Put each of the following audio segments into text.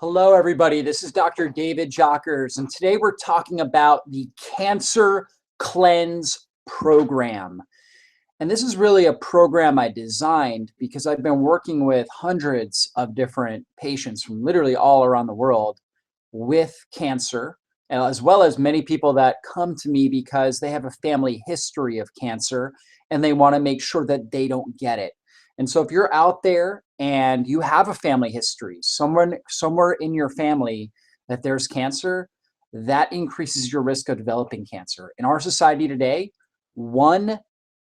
Hello, everybody. This is Dr. David Jockers, and today we're talking about the Cancer Cleanse program. And this is really a program I designed because I've been working with hundreds of different patients from literally all around the world with cancer, as well as many people that come to me because they have a family history of cancer and they want to make sure that they don't get it. And so if you're out there and you have a family history, somewhere in your family that there's cancer, that increases your risk of developing cancer. In our society today, 1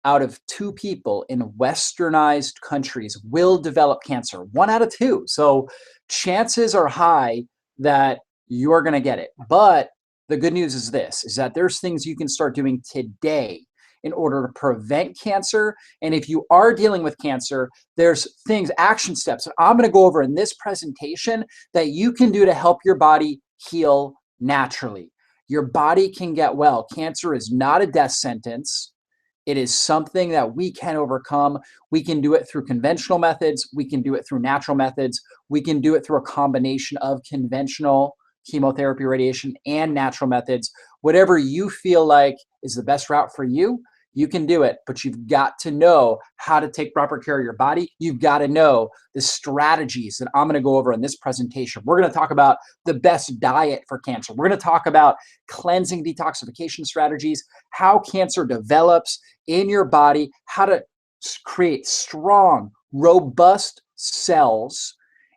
out of 2 people in westernized countries will develop cancer. 1 out of 2. So chances are high that you're going to get it. But the good news is this, is that there's things you can start doing today in order to prevent cancer. And if you are dealing with cancer, there's things, action steps that I'm going to go over in this presentation that you can do to help your body heal naturally. Your body can get well. Cancer is not a death sentence. It is something that we can overcome. We can do it through conventional methods. We can do it through natural methods. We can do it through a combination of conventional chemotherapy, radiation, and natural methods. Whatever you feel like is the best route for you, you can do it, but you've got to know how to take proper care of your body. You've got to know the strategies that I'm going to go over in this presentation. We're going to talk about the best diet for cancer. We're going to talk about cleansing detoxification strategies, how cancer develops in your body, how to create strong, robust cells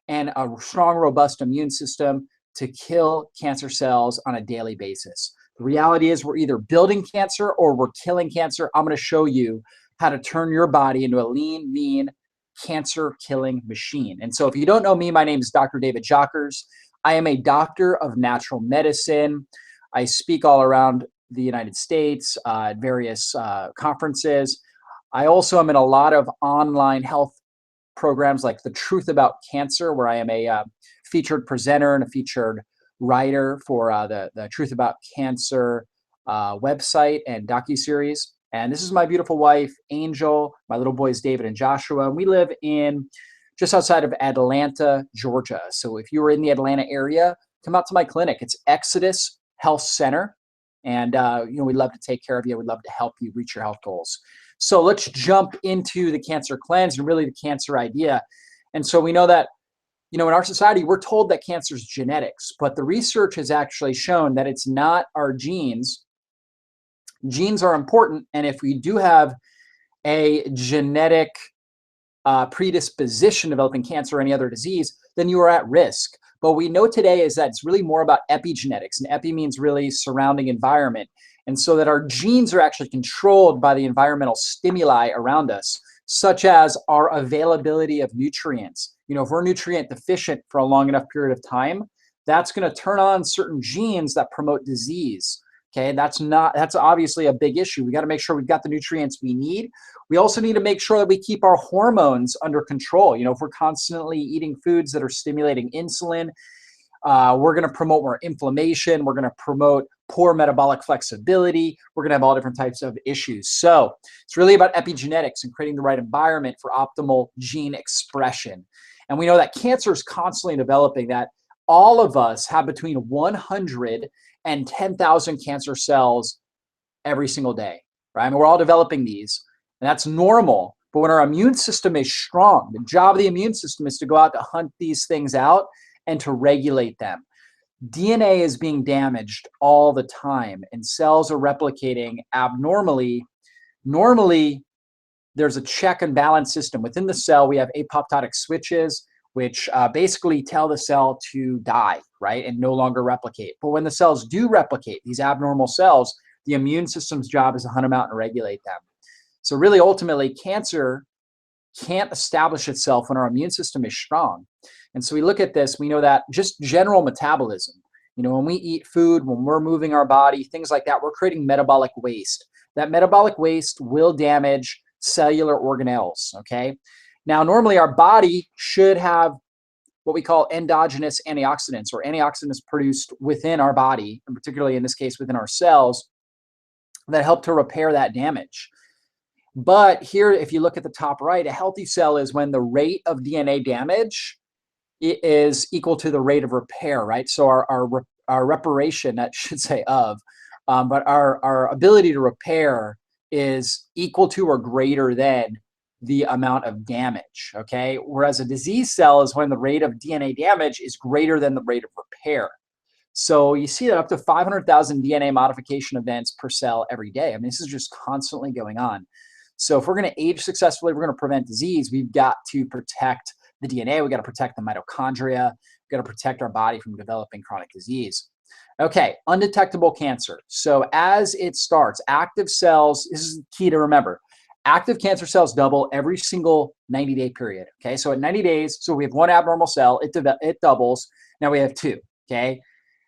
and a strong, robust immune system to kill cancer cells on a daily basis. The reality is we're either building cancer or we're killing cancer. I'm going to show you how to turn your body into a lean, mean, cancer-killing machine. And so if you don't know me, my name is Dr. David Jockers. I am a doctor of natural medicine. I speak all around the United States at various conferences. I also am in a lot of online health programs like The Truth About Cancer, where I am a featured presenter and a featured writer for the Truth About Cancer website and docuseries. And this is my beautiful wife, Angel. My little boys, David and Joshua. And we live in just outside of Atlanta, Georgia. So if you were in the Atlanta area, come out to my clinic. It's Exodus Health Center. And we'd love to take care of you. We'd love to help you reach your health goals. So let's jump into the cancer cleanse and really the cancer idea. And so we know that in our society, we're told that cancer is genetics, but the research has actually shown that it's not our genes. Genes are important, and if we do have a genetic predisposition to developing cancer or any other disease, then you are at risk. But what we know today is that it's really more about epigenetics, and epi means really surrounding environment, and so that our genes are actually controlled by the environmental stimuli around us, such as our availability of nutrients. If we're nutrient deficient for a long enough period of time, that's going to turn on certain genes that promote disease. Okay, that's obviously a big issue. We got to make sure we've got the nutrients we need. We also need to make sure that we keep our hormones under control. If we're constantly eating foods that are stimulating insulin, we're going to promote more inflammation. We're going to promote poor metabolic flexibility. We're going to have all different types of issues. So it's really about epigenetics and creating the right environment for optimal gene expression. And we know that cancer is constantly developing, that all of us have between 100 and 10,000 cancer cells every single day, right? We're all developing these, and that's normal. But when our immune system is strong, the job of the immune system is to go out to hunt these things out and to regulate them. DNA is being damaged all the time, and cells are replicating abnormally. Normally, there's a check and balance system. Within the cell, we have apoptotic switches, which basically tell the cell to die, right, and no longer replicate. But when the cells do replicate, these abnormal cells, the immune system's job is to hunt them out and regulate them. So really, ultimately, cancer can't establish itself when our immune system is strong. And so we look at this, we know that just general metabolism, when we eat food, when we're moving our body, things like that, we're creating metabolic waste. That metabolic waste will damage cellular organelles, okay? Now, normally our body should have what we call endogenous antioxidants, or antioxidants produced within our body, and particularly in this case within our cells, that help to repair that damage. But here, if you look at the top right, a healthy cell is when the rate of DNA damage is equal to the rate of repair, right? So our reparation, that should say of, but our ability to repair is equal to or greater than the amount of damage, okay? Whereas a disease cell is when the rate of DNA damage is greater than the rate of repair. So you see that up to 500,000 DNA modification events per cell every day. I mean, this is just constantly going on. So if we're going to age successfully, we're going to prevent disease, we've got to protect the DNA. We got to protect the mitochondria. We got to protect our body from developing chronic disease. Okay, undetectable cancer. So as it starts, active cells, this is key to remember. Active cancer cells double every single 90-day period. Okay, so at 90 days, so we have one abnormal cell, it doubles. Now we have two. Okay,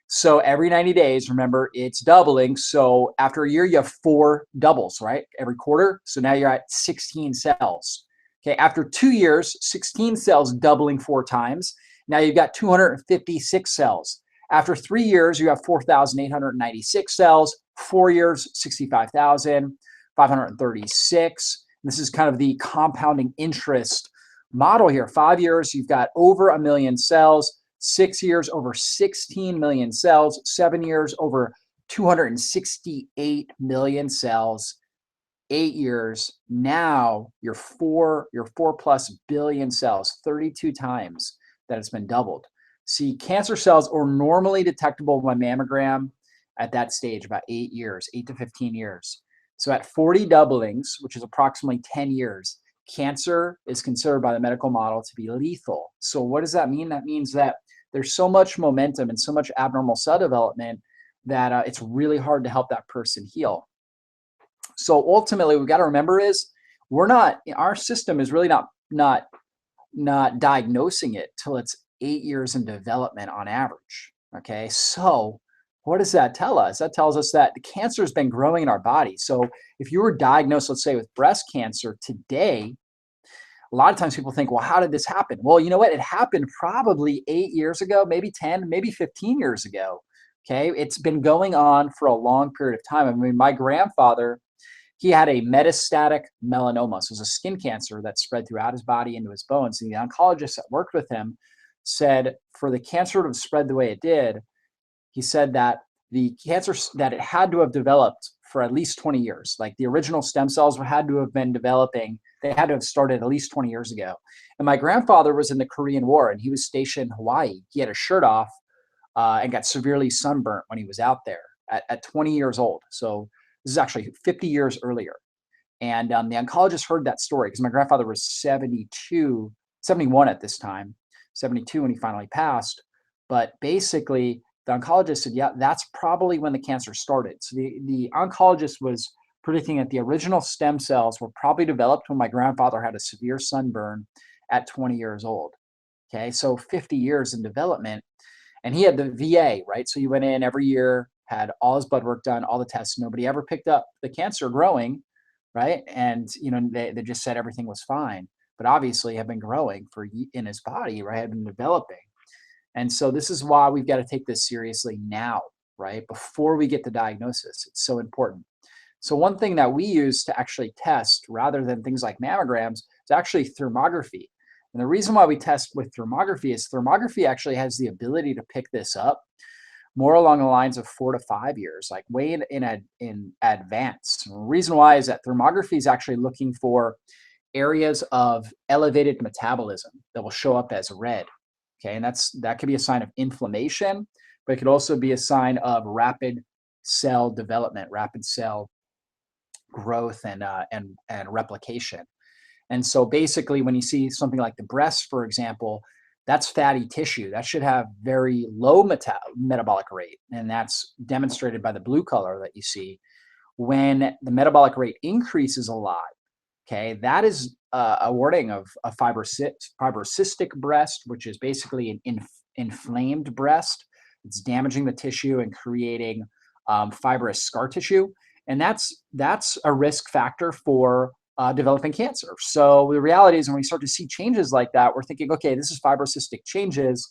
so every 90 days, remember, it's doubling. So after a year, you have 4 doubles, right? Every quarter. So now you're at 16 cells. Okay, after 2 years, 16 cells doubling 4 times. Now you've got 256 cells. After 3 years, you have 4,896 cells. 4 years, 65,536. This is kind of the compounding interest model here. 5 years, you've got over 1 million cells. 6 years, over 16 million cells. 7 years, over 268 million cells. 8 years, now you're 4 plus billion cells, 32 times that it's been doubled. See, cancer cells are normally detectable by mammogram at that stage, about 8 years, 8 to 15 years. So at 40 doublings, which is approximately 10 years, cancer is considered by the medical model to be lethal. So what does that mean? That means that there's so much momentum and so much abnormal cell development that it's really hard to help that person heal. So ultimately, we've got to remember is our system is really not diagnosing it till it's 8 years in development on average. Okay, so what does that tell us? That tells us that the cancer has been growing in our body. So if you were diagnosed, let's say, with breast cancer today, a lot of times people think, well, how did this happen? Well, you know what? It happened probably 8 years ago, maybe 10, maybe 15 years ago. Okay, it's been going on for a long period of time. I mean, my grandfather, he had a metastatic melanoma. So it was a skin cancer that spread throughout his body into his bones. And the oncologist that worked with him said for the cancer to have spread the way it did, he said that the cancer, that it had to have developed for at least 20 years. Like the original stem cells had to have been developing. They had to have started at least 20 years ago. And my grandfather was in the Korean War and he was stationed in Hawaii. He had a shirt off and got severely sunburnt when he was out there at 20 years old. So this is actually 50 years earlier. And the oncologist heard that story because my grandfather was 71 at this time, 72 when he finally passed. But basically, the oncologist said, yeah, that's probably when the cancer started. So the oncologist was predicting that the original stem cells were probably developed when my grandfather had a severe sunburn at 20 years old. Okay, so 50 years in development. And he had the VA, right? So he went in every year, had all his blood work done, all the tests. Nobody ever picked up the cancer growing, right? And they just said everything was fine, but obviously had been growing in his body, right? Had been developing. And so this is why we've got to take this seriously now, right? Before we get the diagnosis. It's so important. So one thing that we use to actually test rather than things like mammograms is actually thermography. And the reason why we test with thermography is thermography actually has the ability to pick this up more along the lines of 4 to 5 years, like way in advance. The reason why is that thermography is actually looking for areas of elevated metabolism that will show up as red. Okay, and that could be a sign of inflammation, but it could also be a sign of rapid cell development, rapid cell growth, and replication. And so basically, when you see something like the breast, for example, that's fatty tissue. That should have very low metabolic rate, and that's demonstrated by the blue color that you see. When the metabolic rate increases a lot, okay, that is a warning of a fibrocystic breast, which is basically an inflamed breast. It's damaging the tissue and creating fibrous scar tissue, and that's a risk factor for developing cancer. So the reality is when we start to see changes like that, we're thinking, okay, this is fibrocystic changes.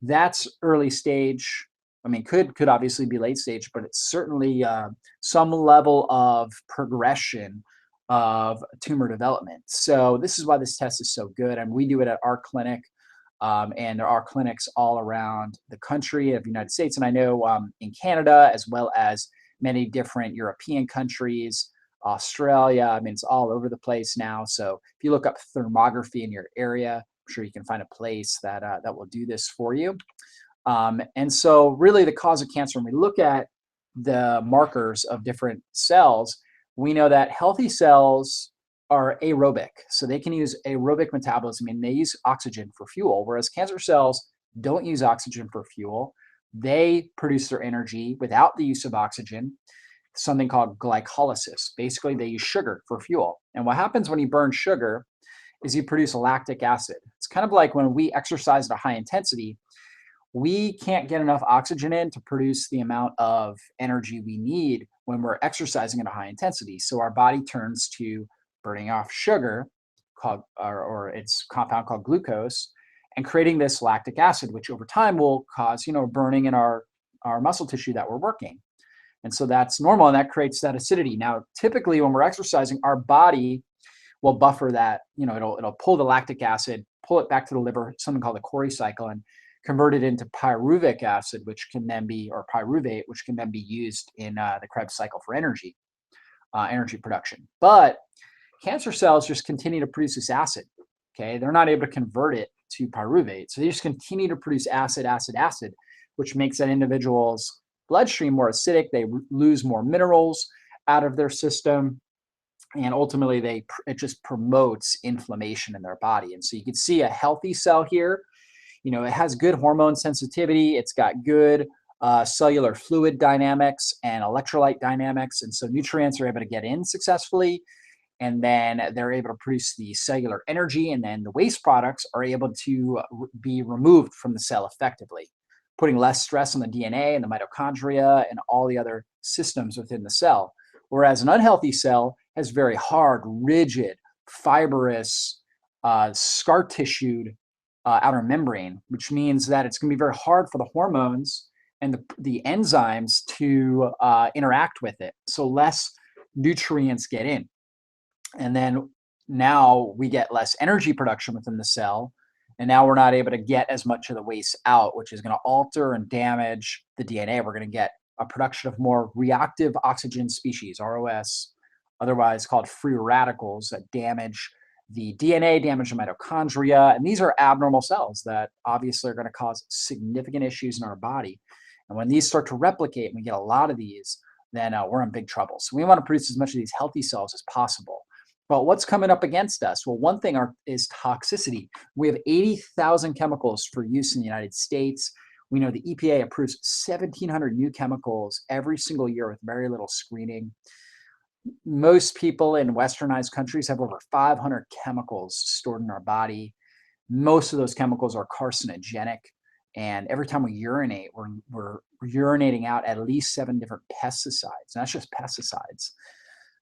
That's early stage. I mean, could obviously be late stage, but it's certainly some level of progression of tumor development. So this is why this test is so good. And we do it at our clinic. And there are clinics all around the country of the United States. And I know in Canada, as well as many different European countries, Australia, I mean, it's all over the place now. So if you look up thermography in your area, I'm sure you can find a place that, that will do this for you. And so really the cause of cancer, when we look at the markers of different cells, we know that healthy cells are aerobic. So they can use aerobic metabolism and they use oxygen for fuel, whereas cancer cells don't use oxygen for fuel. They produce their energy without the use of oxygen, something called glycolysis. Basically, they use sugar for fuel. And what happens when you burn sugar is you produce lactic acid. It's kind of like when we exercise at a high intensity, we can't get enough oxygen in to produce the amount of energy we need when we're exercising at a high intensity. So our body turns to burning off sugar, called, or its compound called glucose, and creating this lactic acid, which over time will cause, burning in our muscle tissue that we're working. And so that's normal, and that creates that acidity. Now, typically when we're exercising, our body will buffer that, it'll pull the lactic acid, pull it back to the liver, something called the Cori cycle, and convert it into pyruvic acid, which can then be, or pyruvate, which can then be used in the Krebs cycle for energy production. But cancer cells just continue to produce this acid, okay? They're not able to convert it to pyruvate. So they just continue to produce acid, which makes that individual's bloodstream more acidic. They lose more minerals out of their system. And ultimately, it just promotes inflammation in their body. And so you can see a healthy cell here. It has good hormone sensitivity. It's got good cellular fluid dynamics and electrolyte dynamics. And so nutrients are able to get in successfully. And then they're able to produce the cellular energy. And then the waste products are able to be removed from the cell effectively, putting less stress on the DNA and the mitochondria and all the other systems within the cell. Whereas an unhealthy cell has very hard, rigid, fibrous, scar tissued outer membrane, which means that it's going to be very hard for the hormones and the enzymes to interact with it. So less nutrients get in. And then now we get less energy production within the cell. And now we're not able to get as much of the waste out, which is going to alter and damage the DNA. We're going to get a production of more reactive oxygen species, ROS, otherwise called free radicals, that damage the DNA, damage the mitochondria. And these are abnormal cells that obviously are going to cause significant issues in our body. And when these start to replicate, and we get a lot of these, then we're in big trouble. So we want to produce as much of these healthy cells as possible. But what's coming up against us? Well, one thing is toxicity. We have 80,000 chemicals for use in the United States. We know the EPA approves 1,700 new chemicals every single year with very little screening. Most people in westernized countries have over 500 chemicals stored in our body. Most of those chemicals are carcinogenic. And every time we urinate, we're urinating out at least 7 different pesticides. And that's just pesticides.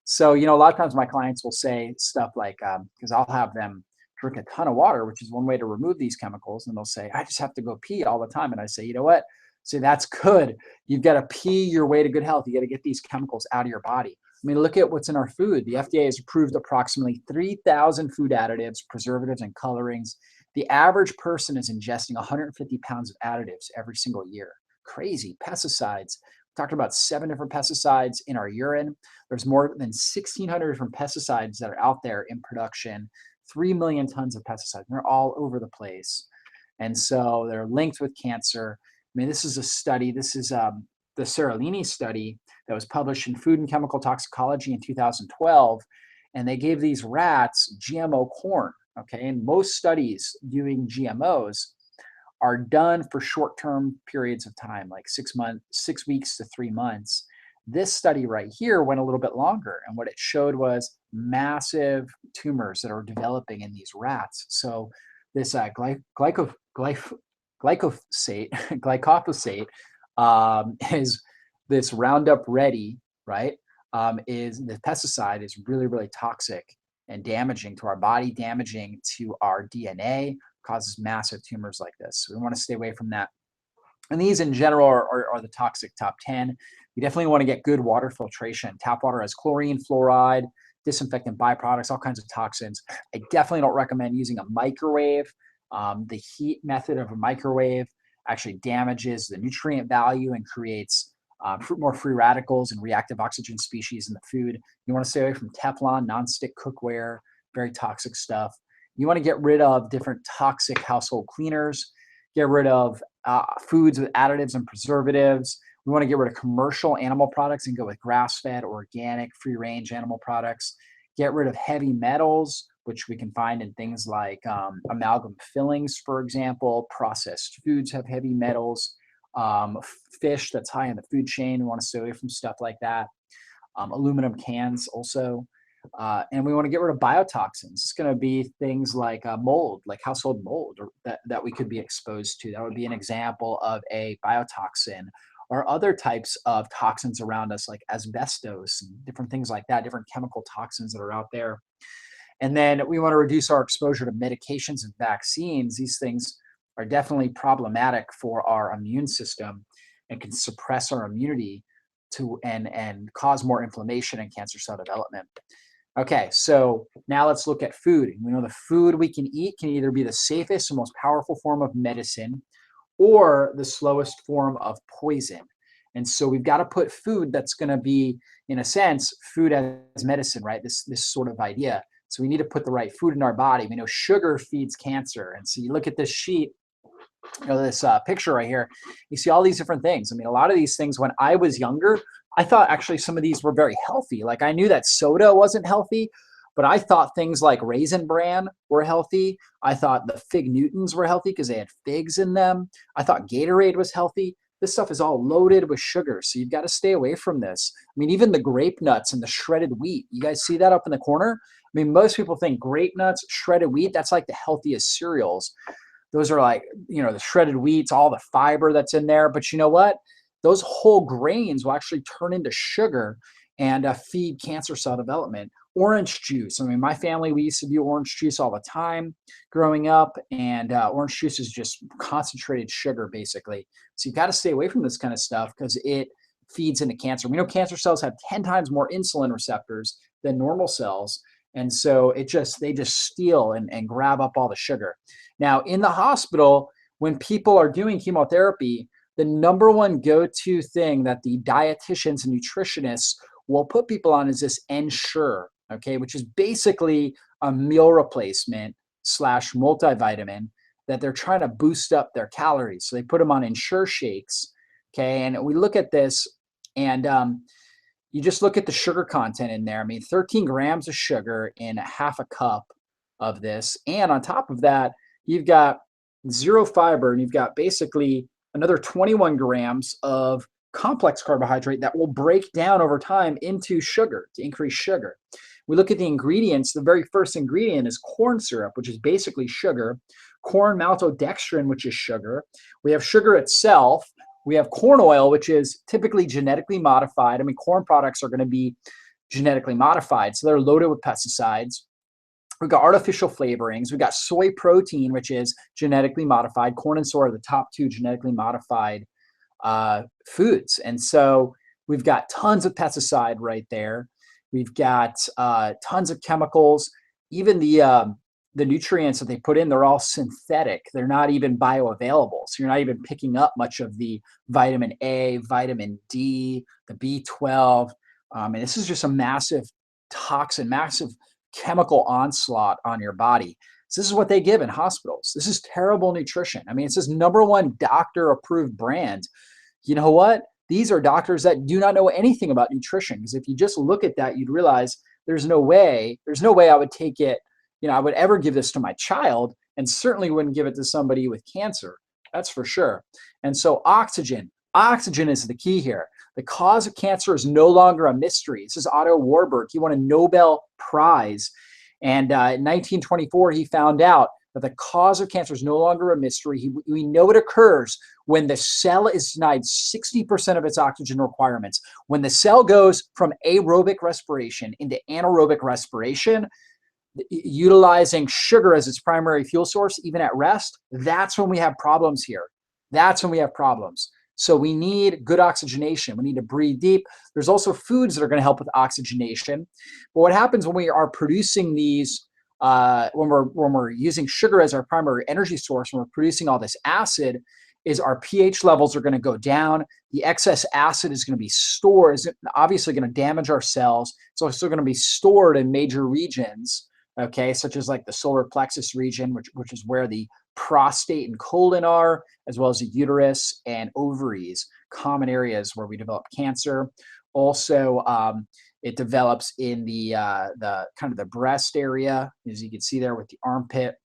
So, a lot of times my clients will say stuff like, because I'll have them drink a ton of water, which is one way to remove these chemicals. And they'll say, I just have to go pee all the time. And I say, you know what? Say, that's good. You've got to pee your way to good health. You got to get these chemicals out of your body. I mean, look at what's in our food. The FDA has approved approximately 3,000 food additives, preservatives, and colorings. The average person is ingesting 150 pounds of additives every single year. Crazy. Pesticides. We talked about 7 different pesticides in our urine. There's more than 1,600 different pesticides that are out there in production. 3 million tons of pesticides. They're all over the place. And so they're linked with cancer. I mean, this is a study. This is the Seralini study that was published in Food and Chemical Toxicology in 2012. And they gave these rats GMO corn. Okay. And most studies doing GMOs are done for short-term periods of time, like 6 weeks to 3 months. This study right here went a little bit longer, and what it showed was massive tumors that are developing in these rats. So this glyphosate is this Roundup Ready, right? Is the pesticide is really, really toxic and damaging to our body, damaging to our DNA, causes massive tumors like this. So we want to stay away from that. And these in general are the toxic top 10. We definitely want to get good water filtration. Tap water has chlorine, fluoride, disinfectant byproducts, all kinds of toxins. I definitely don't recommend using a microwave The heat method of a microwave actually damages the nutrient value and creates more free radicals and reactive oxygen species in the food. You want to stay away from Teflon, nonstick cookware, very toxic stuff. You want to get rid of different toxic household cleaners, get rid of foods with additives and preservatives. We want to get rid of commercial animal products and go with grass-fed, organic, free-range animal products. Get rid of heavy metals, which we can find in things like amalgam fillings, for example. Processed foods have heavy metals. Fish that's high in the food chain, we want to stay away from stuff like that. Aluminum cans also. And we want to get rid of biotoxins. It's going to be things like mold, like household mold, or that we could be exposed to. That would be an example of a biotoxin, or other types of toxins around us, like asbestos and different things like that, different chemical toxins that are out there. And then we want to reduce our exposure to medications and vaccines. These things are definitely problematic for our immune system and can suppress our immunity and cause more inflammation and cancer cell development. Okay, so now let's look at food. We know the food we can eat can either be the safest and most powerful form of medicine or the slowest form of poison. And so we've got to put food that's going to be, in a sense, food as medicine, right? This sort of idea. So we need to put the right food in our body. We know sugar feeds cancer. And so you look at this sheet, this picture right here, you see all these different things. I mean, a lot of these things, when I was younger, I thought actually some of these were very healthy. Like I knew that soda wasn't healthy, but I thought things like Raisin Bran were healthy. I thought the Fig Newtons were healthy because they had figs in them. I thought Gatorade was healthy. This stuff is all loaded with sugar, so you've got to stay away from this. I mean, even the grape nuts and the shredded wheat. You guys see that up in the corner? I mean, most people think grape nuts, shredded wheat, that's like the healthiest cereals. Those are like, the shredded wheats, all the fiber that's in there. But you know what? Those whole grains will actually turn into sugar and feed cancer cell development. Orange juice. I mean, my family, we used to do orange juice all the time growing up, and orange juice is just concentrated sugar, basically. So you've got to stay away from this kind of stuff because it feeds into cancer. We know cancer cells have 10 times more insulin receptors than normal cells. And so they just steal and grab up all the sugar. Now, in the hospital, when people are doing chemotherapy, the number one go-to thing that the dietitians and nutritionists will put people on is this Ensure, okay, which is basically a meal replacement / multivitamin that they're trying to boost up their calories. So they put them on Ensure shakes, okay, and we look at this, and you just look at the sugar content in there. I mean, 13 grams of sugar in half a cup of this, and on top of that, you've got zero fiber, and you've got basically another 21 grams of complex carbohydrate that will break down over time into sugar to increase sugar. We look at the ingredients. The very first ingredient is corn syrup, which is basically sugar, corn maltodextrin, which is sugar. We have sugar itself. We have corn oil, which is typically genetically modified. I mean, corn products are going to be genetically modified, so they're loaded with pesticides. We've got artificial flavorings. We've got soy protein, which is genetically modified. Corn and soy are the top two genetically modified foods. And so we've got tons of pesticide right there. We've got tons of chemicals. Even the nutrients that they put in, they're all synthetic. They're not even bioavailable. So you're not even picking up much of the vitamin A, vitamin D, the B12. And this is just a massive toxin, massive chemical onslaught on your body. So this is what they give in hospitals. This is terrible nutrition. I mean, it says #1 doctor approved brand. You know what? These are doctors that do not know anything about nutrition. Because if you just look at that, you'd realize there's no way I would take it, I would ever give this to my child, and certainly wouldn't give it to somebody with cancer. That's for sure. And so oxygen is the key here. The cause of cancer is no longer a mystery. This is Otto Warburg. He won a Nobel Prize. And in 1924, he found out that the cause of cancer is no longer a mystery. We know it occurs when the cell is denied 60% of its oxygen requirements. When the cell goes from aerobic respiration into anaerobic respiration, utilizing sugar as its primary fuel source, even at rest, that's when we have problems here. That's when we have problems. So we need good oxygenation. We need to breathe deep. There's also foods that are going to help with oxygenation. But what happens when we are producing these when we're using sugar as our primary energy source, when we're producing all this acid, is our pH levels are going to go down. The excess acid is going to be stored, is obviously going to damage our cells. It's also going to be stored in major regions, okay, such as like the solar plexus region, which is where the prostate and colon are, as well as the uterus and ovaries, common areas where we develop cancer. Also, it develops in the kind of the breast area, as you can see there with the armpit,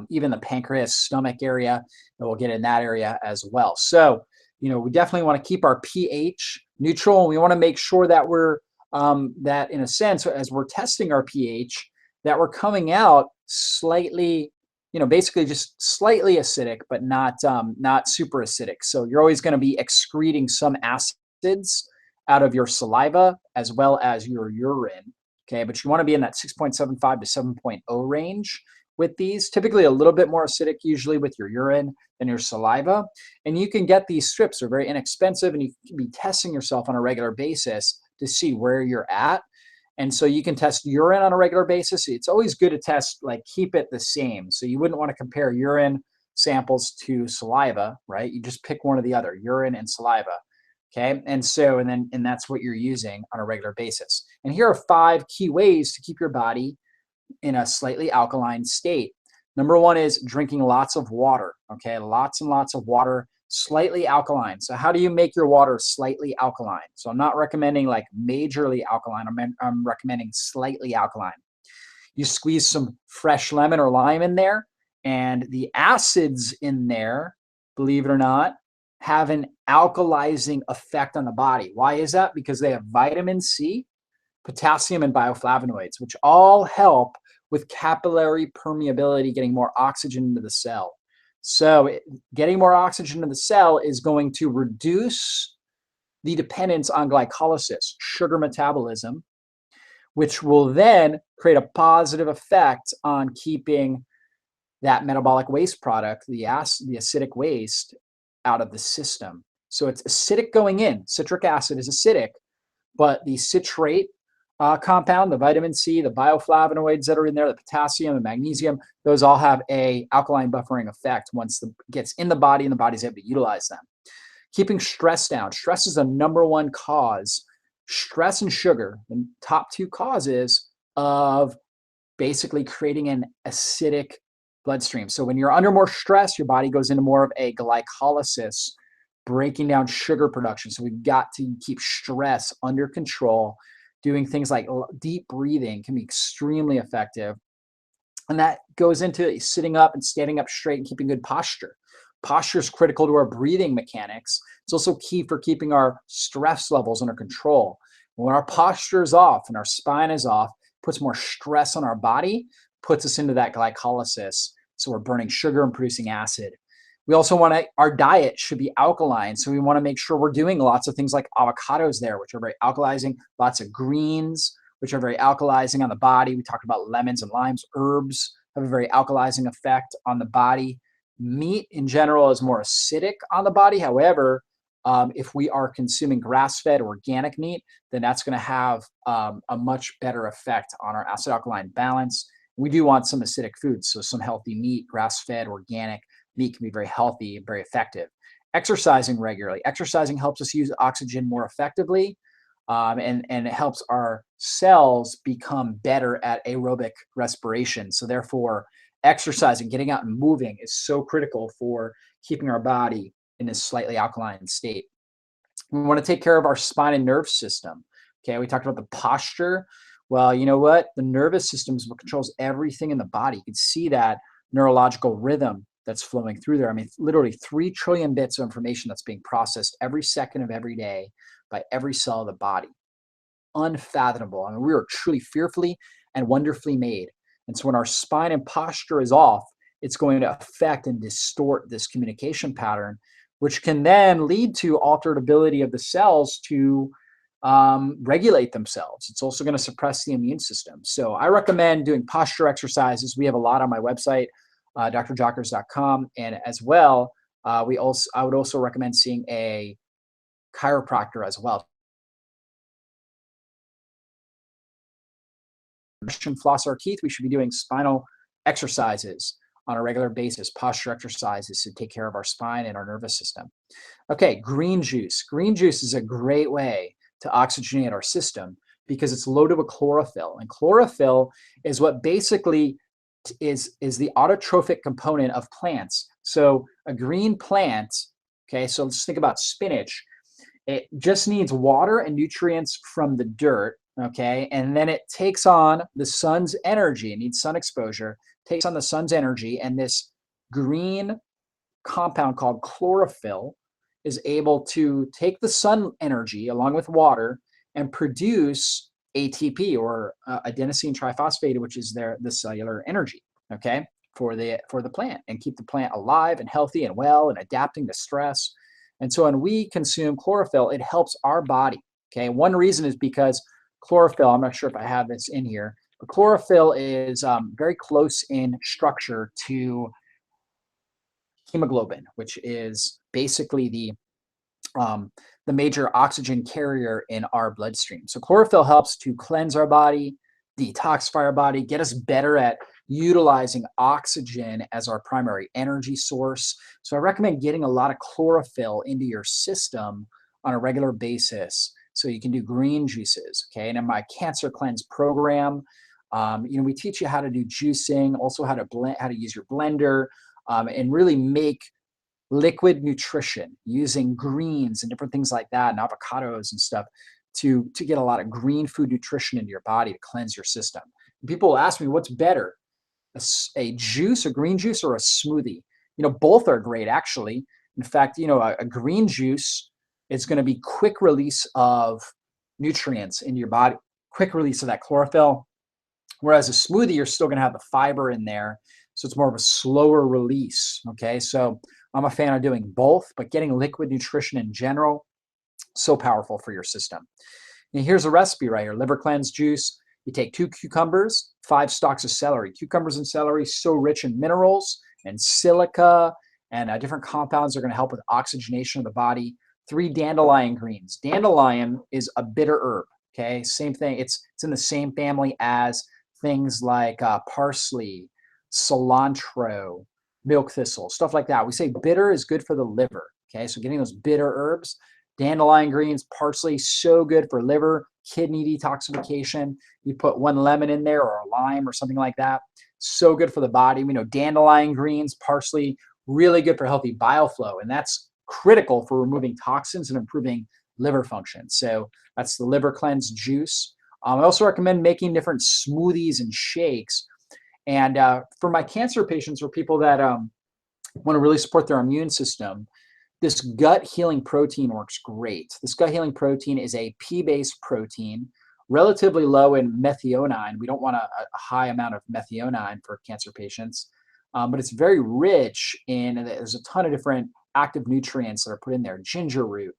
even the pancreas, stomach area, and we'll get in that area as well. So, we definitely want to keep our pH neutral, and we want to make sure that we're that in a sense, as we're testing our pH, that we're coming out slightly, basically just slightly acidic, but not super acidic. So you're always going to be excreting some acids out of your saliva as well as your urine. Okay, but you want to be in that 6.75 to 7.0 range with these, typically a little bit more acidic usually with your urine than your saliva. And you can get these strips, they're very inexpensive, and you can be testing yourself on a regular basis to see where you're at. And so you can test urine on a regular basis. It's always good to test, like keep it the same. So you wouldn't want to compare urine samples to saliva, right? You just pick one or the other, urine and saliva. Okay, and that's what you're using on a regular basis. And here are 5 key ways to keep your body in a slightly alkaline state. Number 1 is drinking lots of water. Okay, lots and lots of water, slightly alkaline. So how do you make your water slightly alkaline? So I'm not recommending like majorly alkaline. I'm recommending slightly alkaline. You squeeze some fresh lemon or lime in there, and the acids in there, believe it or not, have an alkalizing effect on the body. Why is that? Because they have vitamin C, potassium, and bioflavonoids, which all help with capillary permeability, getting more oxygen into the cell. So getting more oxygen into the cell is going to reduce the dependence on glycolysis, sugar metabolism, which will then create a positive effect on keeping that metabolic waste product, the acidic waste, out of the system. So it's acidic going in. Citric acid is acidic, but the citrate compound, the vitamin C, the bioflavonoids that are in there, the potassium, the magnesium, those all have a alkaline buffering effect once it gets in the body and the body's able to utilize them. Keeping stress down. Stress is the number 1 cause. Stress and sugar, the top 2 causes of basically creating an acidic bloodstream. So when you're under more stress, your body goes into more of a glycolysis, breaking down sugar production. So we've got to keep stress under control. Doing things like deep breathing can be extremely effective. And that goes into sitting up and standing up straight and keeping good posture. Posture is critical to our breathing mechanics. It's also key for keeping our stress levels under control. When our posture is off and our spine is off, it puts more stress on our body, puts us into that glycolysis. So we're burning sugar and producing acid. We also our diet should be alkaline. So we want to make sure we're doing lots of things like avocados there, which are very alkalizing, lots of greens, which are very alkalizing on the body. We talked about lemons and limes. Herbs have a very alkalizing effect on the body. Meat in general is more acidic on the body. However, if we are consuming grass-fed organic meat, then that's going to have a much better effect on our acid-alkaline balance. We do want some acidic foods, so some healthy meat, grass-fed, organic meat can be very healthy and very effective. Exercising regularly. Exercising helps us use oxygen more effectively, and it helps our cells become better at aerobic respiration. So therefore, exercising, getting out and moving is so critical for keeping our body in a slightly alkaline state. We want to take care of our spine and nerve system. Okay, we talked about the posture. Well, you know what? The nervous system is what controls everything in the body. You can see that neurological rhythm that's flowing through there. I mean, literally 3 trillion bits of information that's being processed every second of every day by every cell of the body. Unfathomable. I mean, we are truly fearfully and wonderfully made. And so when our spine and posture is off, it's going to affect and distort this communication pattern, which can then lead to altered ability of the cells to regulate themselves. It's also going to suppress the immune system. So I recommend doing posture exercises. We have a lot on my website, drjockers.com. And as well, I would also recommend seeing a chiropractor as well. floss our teeth, we should be doing spinal exercises on a regular basis, posture exercises to take care of our spine and our nervous system. Okay, green juice. Green juice is a great way to oxygenate our system because it's loaded with chlorophyll. And chlorophyll is what basically is the autotrophic component of plants. So a green plant, okay, so let's think about spinach. It just needs water and nutrients from the dirt, okay? And then it takes on the sun's energy. It needs sun exposure, takes on the sun's energy, and this green compound called chlorophyll is able to take the sun energy along with water and produce ATP, or adenosine triphosphate, which is the cellular energy, okay, for the plant, and keep the plant alive and healthy and well and adapting to stress. And so when we consume chlorophyll, it helps our body. Okay, one reason is because chlorophyll, I'm not sure if I have this in here, but chlorophyll is very close in structure to hemoglobin, which is basically the major oxygen carrier in our bloodstream. So chlorophyll helps to cleanse our body, detoxify our body, get us better at utilizing oxygen as our primary energy source. So I recommend getting a lot of chlorophyll into your system on a regular basis so you can do green juices, okay? And in my Cancer Cleanse program, we teach you how to do juicing, also how to blend, how to use your blender, and really make liquid nutrition using greens and different things like that, and avocados and stuff to get a lot of green food nutrition into your body to cleanse your system. And people will ask me, what's better, a juice, a green juice, or a smoothie? Both are great, actually. In fact, a green juice is going to be quick release of nutrients into your body, quick release of that chlorophyll, whereas a smoothie, you're still going to have the fiber in there, so it's more of a slower release, okay? So I'm a fan of doing both, but getting liquid nutrition in general, so powerful for your system. And here's a recipe right here, liver cleanse juice. You take 2 cucumbers, 5 stalks of celery. Cucumbers and celery, so rich in minerals and silica and different compounds are going to help with oxygenation of the body. 3 dandelion greens. Dandelion is a bitter herb, okay? Same thing. It's in the same family as things like parsley, cilantro, milk thistle, stuff like that. We say bitter is good for the liver, okay? So getting those bitter herbs, dandelion greens, parsley, so good for liver, kidney detoxification. You put 1 lemon in there or a lime or something like that. So good for the body. We know dandelion greens, parsley, really good for healthy bile flow. And that's critical for removing toxins and improving liver function. So that's the liver cleanse juice. I also recommend making different smoothies and shakes. And for my cancer patients or people that want to really support their immune system, this gut healing protein works great. This gut healing protein is a pea-based protein, relatively low in methionine. We don't want a high amount of methionine for cancer patients, but it's very rich in, there's a ton of different active nutrients that are put in there. Ginger root,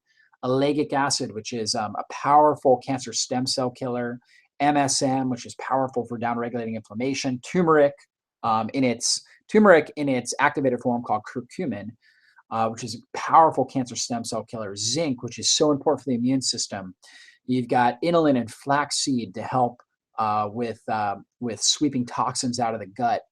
ellagic acid, which is a powerful cancer stem cell killer, MSM, which is powerful for downregulating inflammation, turmeric in its activated form called curcumin, which is a powerful cancer stem cell killer, zinc, which is so important for the immune system. You've got inulin and flaxseed to help with sweeping toxins out of the gut.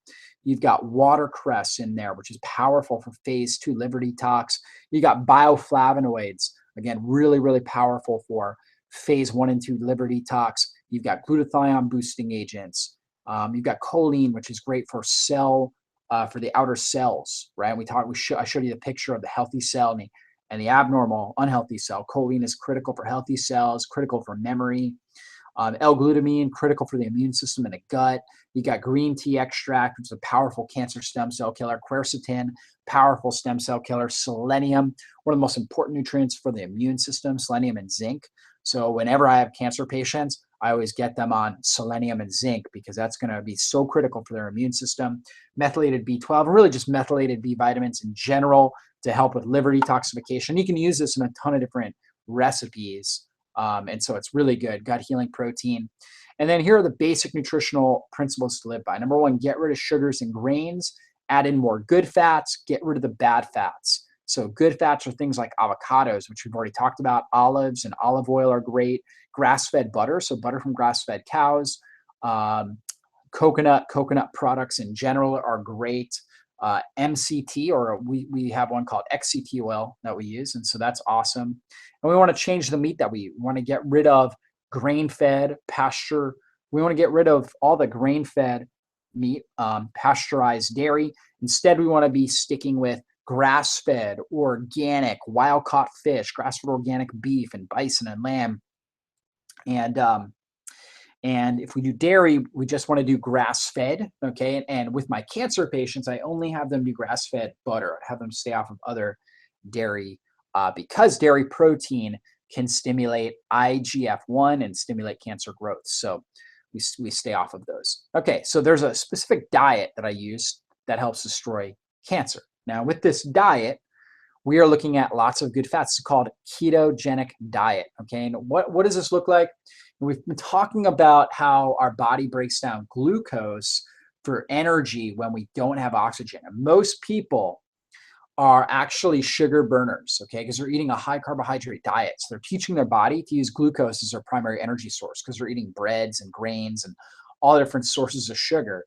You've got watercress in there, which is powerful for phase 2 liver detox. You got bioflavonoids, again, really, really powerful for phase 1 and 2 liver detox. You've got glutathione boosting agents. You've got choline, which is great for for the outer cells, right? I showed you the picture of the healthy cell and the abnormal, unhealthy cell. Choline is critical for healthy cells, critical for memory. L-glutamine, critical for the immune system in the gut. You got green tea extract, which is a powerful cancer stem cell killer. Quercetin, powerful stem cell killer. Selenium, one of the most important nutrients for the immune system, selenium and zinc. So whenever I have cancer patients, I always get them on selenium and zinc because that's going to be so critical for their immune system. Methylated B12, and really just methylated B vitamins in general to help with liver detoxification. You can use this in a ton of different recipes. And so it's really good, gut healing protein. And then here are the basic nutritional principles to live by. Number 1, get rid of sugars and grains, add in more good fats, get rid of the bad fats. So good fats are things like avocados, which we've already talked about. Olives and olive oil are great. Grass-fed butter, so butter from grass-fed cows. Coconut products in general are great. MCT, or we have one called XCT oil that we use, and so that's awesome. And we want to change the meat that we eat. We want to get rid of grain-fed, pasture. We want to get rid of all the grain-fed meat, pasteurized dairy. Instead, we want to be sticking with grass-fed, organic, wild-caught fish, grass-fed organic beef and bison and lamb. And if we do dairy, we just want to do grass-fed, okay? And with my cancer patients, I only have them do grass-fed butter. I have them stay off of other dairy because dairy protein can stimulate IGF-1 and stimulate cancer growth. So we stay off of those. Okay, so there's a specific diet that I use that helps destroy cancer. Now, with this diet, we are looking at lots of good fats. It's called ketogenic diet, okay? And what does this look like? We've been talking about how our body breaks down glucose for energy when we don't have oxygen. And most people are actually sugar burners, okay? Because they're eating a high carbohydrate diet. So they're teaching their body to use glucose as their primary energy source because they're eating breads and grains and all different sources of sugar.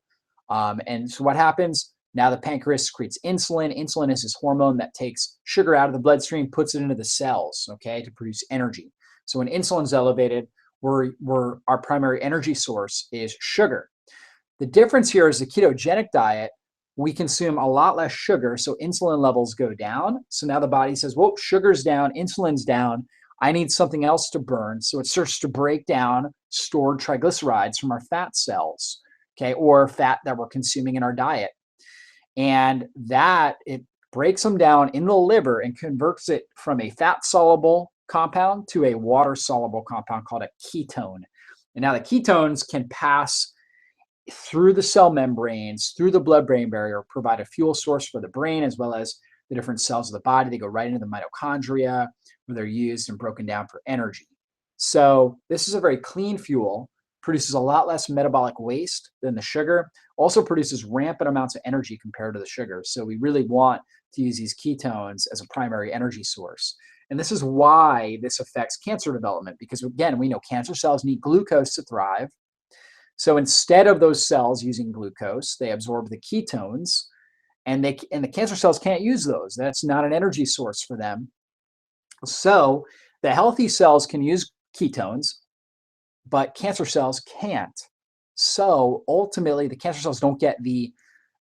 And so what happens? Now the pancreas secretes insulin. Insulin is this hormone that takes sugar out of the bloodstream, puts it into the cells, okay, to produce energy. So when insulin's elevated, our primary energy source is sugar. The difference here is the ketogenic diet, we consume a lot less sugar, so insulin levels go down. So now the body says, well, sugar's down, insulin's down, I need something else to burn. So it starts to break down stored triglycerides from our fat cells, okay, or fat that we're consuming in our diet. And that, it breaks them down in the liver and converts it from a fat-soluble compound to a water-soluble compound called a ketone. And now the ketones can pass through the cell membranes, through the blood-brain barrier, provide a fuel source for the brain as well as the different cells of the body. They go right into the mitochondria where they're used and broken down for energy. So this is a very clean fuel, produces a lot less metabolic waste than the sugar, also produces rampant amounts of energy compared to the sugar. So we really want to use these ketones as a primary energy source. And this is why this affects cancer development, because again, we know cancer cells need glucose to thrive. So instead of those cells using glucose, they absorb the ketones, and the cancer cells can't use those. That's not an energy source for them. So the healthy cells can use ketones, but cancer cells can't. So ultimately, the cancer cells don't get the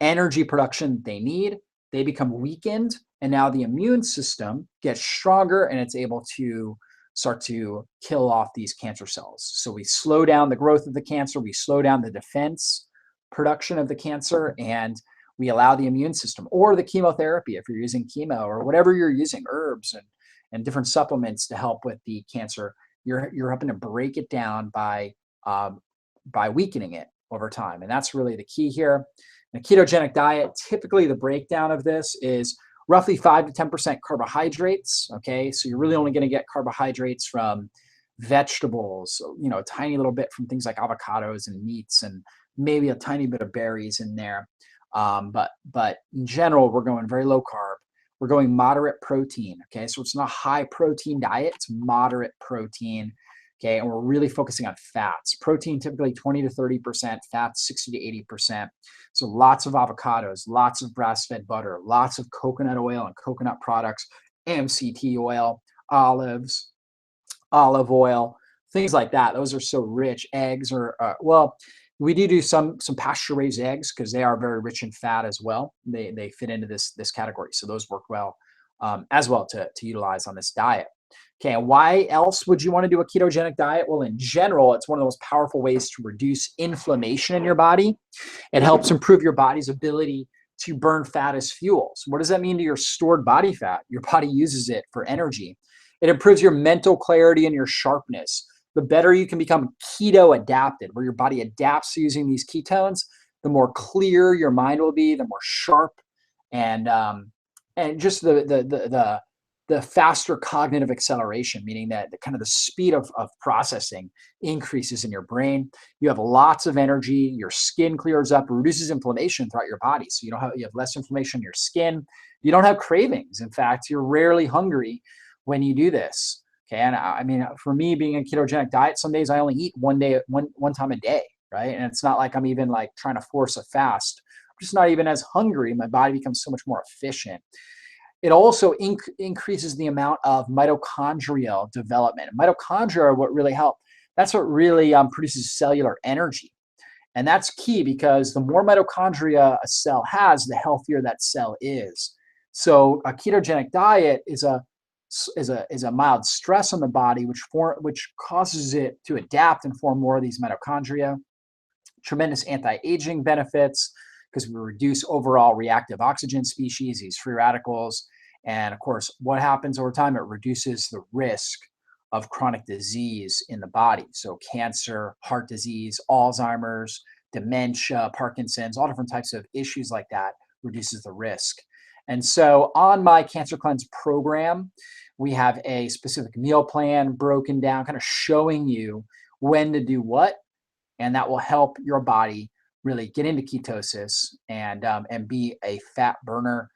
energy production they need. They become weakened, and now the immune system gets stronger and it's able to start to kill off these cancer cells. So we slow down the growth of the cancer, we slow down the defense production of the cancer, and we allow the immune system, or the chemotherapy if you're using chemo, or whatever you're using, herbs and different supplements to help with the cancer. You're helping to break it down by weakening it over time. And that's really the key here. In a ketogenic diet, typically the breakdown of this is roughly 5 to 10% carbohydrates, okay? So you're really only gonna get carbohydrates from vegetables, you know, a tiny little bit from things like avocados and meats, and maybe a tiny bit of berries in there. But in general, we're going very low carb. We're going moderate protein, okay? So it's not a high protein diet, it's moderate protein, okay? And we're really focusing on fats. Protein typically 20 to 30%, fats 60 to 80%. So lots of avocados, lots of grass-fed butter, lots of coconut oil and coconut products, MCT oil, olives, olive oil, things like that. Those are so rich. Eggs are, well, we do some pasture-raised eggs because they are very rich in fat as well. They fit into this category, so those work well as well to utilize on this diet. Okay, and why else would you want to do a ketogenic diet? Well, in general, it's one of the most powerful ways to reduce inflammation in your body. It helps improve your body's ability to burn fat as fuel. So what does that mean to your stored body fat? Your body uses it for energy. It improves your mental clarity and your sharpness. The better you can become keto adapted, where your body adapts to using these ketones, the more clear your mind will be, the more sharp, and just the faster cognitive acceleration, meaning that the speed of processing increases in your brain. You have lots of energy, your skin clears up, reduces inflammation throughout your body. So you have less inflammation in your skin. You don't have cravings. In fact, you're rarely hungry when you do this. Okay, and I mean, for me, being a ketogenic diet, some days I only eat one time a day, right? And it's not like I'm even like trying to force a fast. I'm just not even as hungry. My body becomes so much more efficient. It also increases the amount of mitochondrial development. Mitochondria are what really help. That's what really produces cellular energy. And that's key because the more mitochondria a cell has, the healthier that cell is. So a ketogenic diet is a mild stress on the body, which causes it to adapt and form more of these mitochondria. Tremendous anti-aging benefits because we reduce overall reactive oxygen species, these free radicals. And of course, what happens over time? It reduces the risk of chronic disease in the body. So cancer, heart disease, Alzheimer's, dementia, Parkinson's, all different types of issues like that reduces the risk. And so on my Cancer Cleanse program, we have a specific meal plan broken down, kind of showing you when to do what, and that will help your body really get into ketosis and be a fat burner.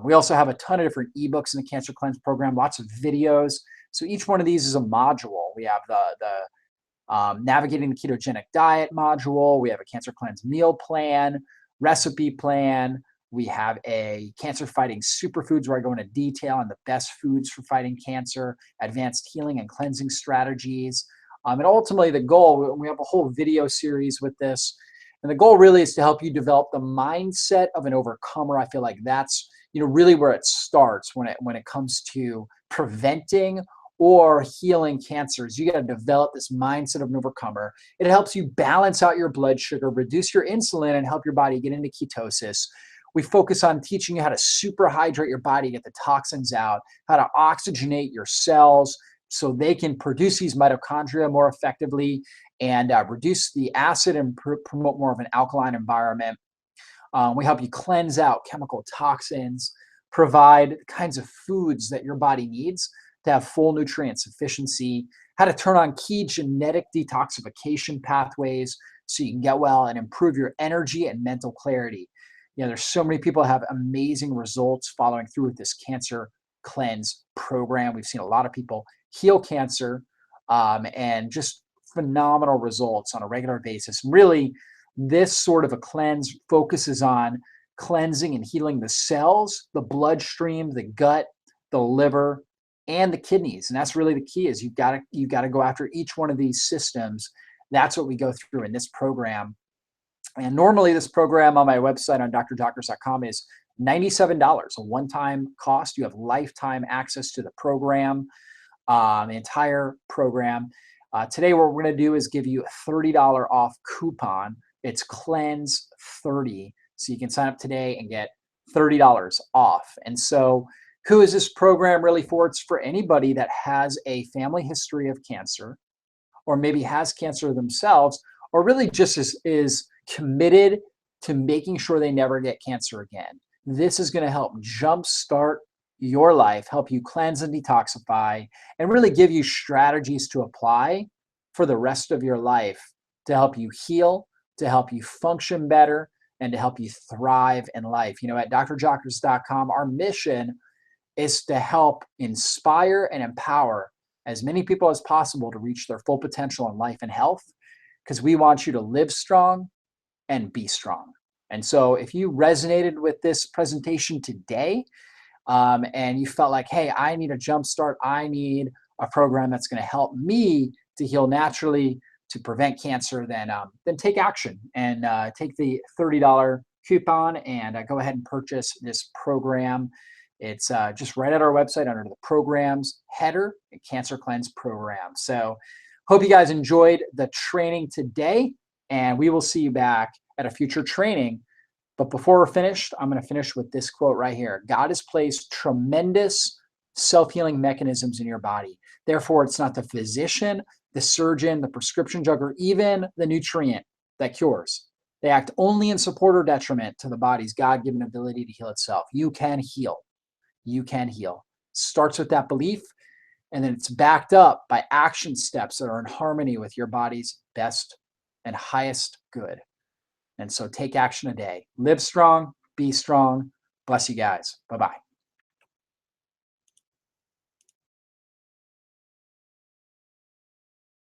We also have a ton of different ebooks in the Cancer Cleanse program, lots of videos. So each one of these is a module. We have the Navigating the Ketogenic Diet module. We have a Cancer Cleanse meal plan, recipe plan. We have a cancer fighting superfoods where I go into detail on the best foods for fighting cancer, advanced healing and cleansing strategies. And ultimately the goal, we have a whole video series with this. And the goal really is to help you develop the mindset of an overcomer. I feel like that's, really where it starts when it comes to preventing or healing cancers. You got to develop this mindset of an overcomer. It helps you balance out your blood sugar, reduce your insulin, and help your body get into ketosis. We focus on teaching you how to superhydrate your body, get the toxins out, how to oxygenate your cells so they can produce these mitochondria more effectively and reduce the acid and promote more of an alkaline environment. We help you cleanse out chemical toxins, provide the kinds of foods that your body needs to have full nutrient sufficiency, how to turn on key genetic detoxification pathways so you can get well and improve your energy and mental clarity. There's so many people have amazing results following through with this Cancer Cleanse program. We've seen a lot of people heal cancer and just phenomenal results on a regular basis. Really, this sort of a cleanse focuses on cleansing and healing the cells, the bloodstream, the gut, the liver, and the kidneys. And that's really the key is you've got to go after each one of these systems. That's what we go through in this program. And normally this program on my website on drdoctors.com is $97, a one-time cost. You have lifetime access to the program, the entire program. Today, what we're going to do is give you a $30 off coupon. It's Cleanse 30. So you can sign up today and get $30 off. And so who is this program really for? It's for anybody that has a family history of cancer or maybe has cancer themselves or really just is committed to making sure they never get cancer again. This is going to help jumpstart your life, help you cleanse and detoxify, and really give you strategies to apply for the rest of your life to help you heal, to help you function better, and to help you thrive in life. At drdoctors.com, our mission is to help inspire and empower as many people as possible to reach their full potential in life and health, because we want you to live strong and be strong. And so if you resonated with this presentation today and you felt like, hey, I need a jump start, I need a program that's going to help me to heal naturally, to prevent cancer, then take action and take the $30 coupon and go ahead and purchase this program. It's just right at our website under the programs header, Cancer Cleanse program. So hope you guys enjoyed the training today, and we will see you back at a future training. But before we're finished, I'm going to finish with this quote right here. God has placed tremendous self-healing mechanisms in your body. Therefore, it's not the physician, the surgeon, the prescription drug, or even the nutrient that cures. They act only in support or detriment to the body's God-given ability to heal itself. You can heal. You can heal. Starts with that belief, and then it's backed up by action steps that are in harmony with your body's best and highest good. And so take action today. Live strong, be strong. Bless you guys. Bye-bye.